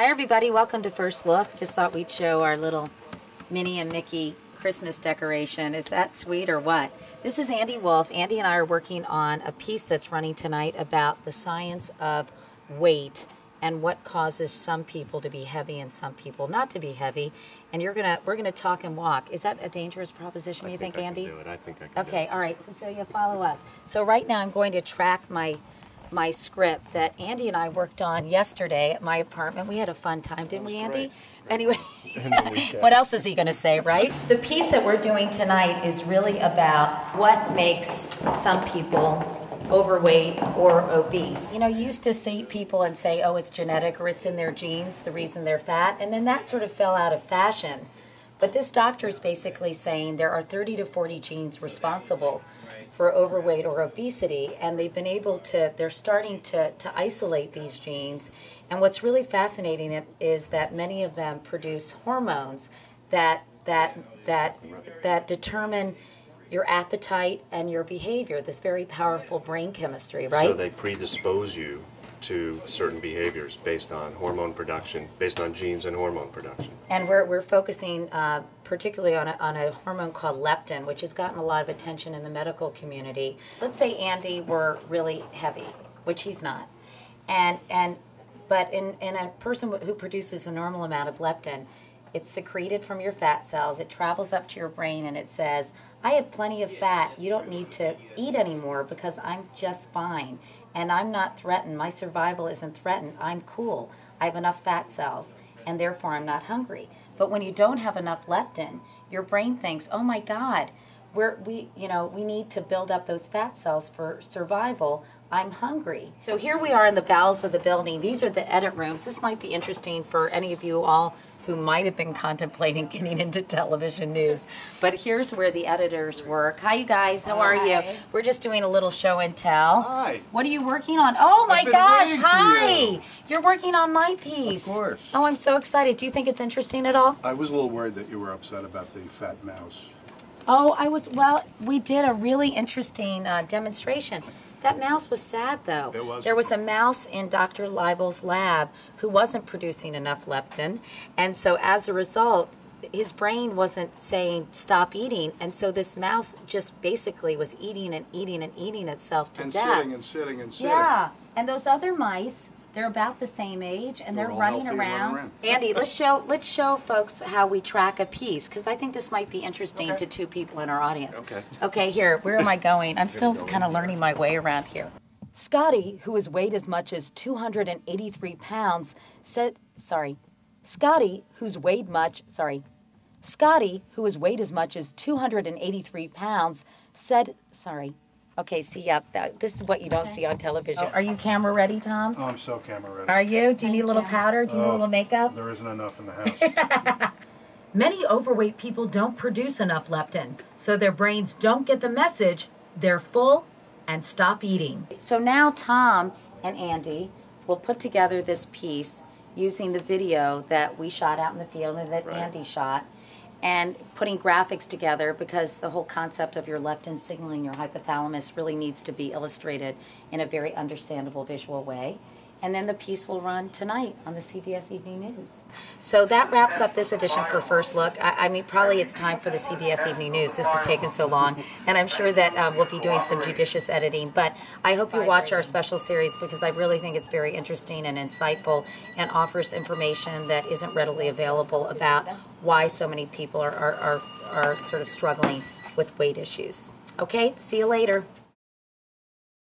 Hi everybody, welcome to First Look. Just thought we'd show our little Minnie and Mickey Christmas decoration. Is that sweet or what? This is Andy Wolf. Andy and I are working on a piece that's running tonight about the science of weight and what causes some people to be heavy and some people not to be heavy. And we're gonna talk and walk. Is that a dangerous proposition, you think, Andy? I think I can do it. Okay, all right, Cecilia, follow us. So right now I'm going to track my script that Andy and I worked on yesterday at my apartment. We had a fun time, didn't we, Andy? Anyway, what else is he going to say, right? The piece that we're doing tonight is really about what makes some people overweight or obese. You know, you used to see people and say, oh, it's genetic or it's in their genes, the reason they're fat, and then that sort of fell out of fashion. But this doctor is basically saying there are 30 to 40 genes responsible for overweight or obesity, and they're starting to isolate these genes. And what's really fascinating is that many of them produce hormones that determine your appetite and your behavior, this very powerful brain chemistry, right? So they predispose you to certain behaviors based on hormone production, based on genes and hormone production. And we're focusing particularly on a hormone called leptin, which has gotten a lot of attention in the medical community. Let's say Andy were really heavy, which he's not, but in a person who produces a normal amount of leptin, it's secreted from your fat cells, it travels up to your brain, and it says, I have plenty of fat, you don't need to eat anymore because I'm just fine, and I'm not threatened, my survival isn't threatened, I'm cool, I have enough fat cells, and therefore I'm not hungry. But when you don't have enough leptin, your brain thinks, oh my God, we need to build up those fat cells for survival, I'm hungry. So here we are in the bowels of the building. These are the edit rooms. This might be interesting for any of you all who might have been contemplating getting into television news. But here's where the editors work. Hi, you guys. How are you? We're just doing a little show and tell. Hi. What are you working on? Oh, my gosh. Hi. You're working on my piece. Of course. Oh, I'm so excited. Do you think it's interesting at all? I was a little worried that you were upset about the fat mouse. Oh, well, we did a really interesting demonstration. That mouse was sad, though. It was. There was a mouse in Dr. Leibel's lab who wasn't producing enough leptin, and so as a result, his brain wasn't saying stop eating, and so this mouse just basically was eating and eating and eating itself to death. And sitting and sitting. Yeah, and those other mice, they're about the same age, and they're running around. Andy, let's show folks how we track a piece, because I think this might be interesting to two people in our audience. Okay, here, where am I going? I'm still kind of learning my way around here. Scotty, who has weighed as much as 283 pounds, said, Scotty, who has weighed as much as 283 pounds, said, Okay, see, yeah, this is what you don't see on television. Are you camera ready, Tom? Oh, I'm so camera ready. Are you? Do you need a little powder? Do you need a little makeup? There isn't enough in the house. Many overweight people don't produce enough leptin, so their brains don't get the message they're full and stop eating. So now Tom and Andy will put together this piece using the video that we shot out in the field and that Andy shot, and putting graphics together, because the whole concept of your leptin signaling your hypothalamus really needs to be illustrated in a very understandable visual way. And then the piece will run tonight on the CBS Evening News. So that wraps up this edition for First Look. I mean, probably it's time for the CBS Evening News. This has taken so long, and I'm sure that we'll be doing some judicious editing. But I hope you watch our special series, because I really think it's very interesting and insightful and offers information that isn't readily available about why so many people are sort of struggling with weight issues. Okay, see you later.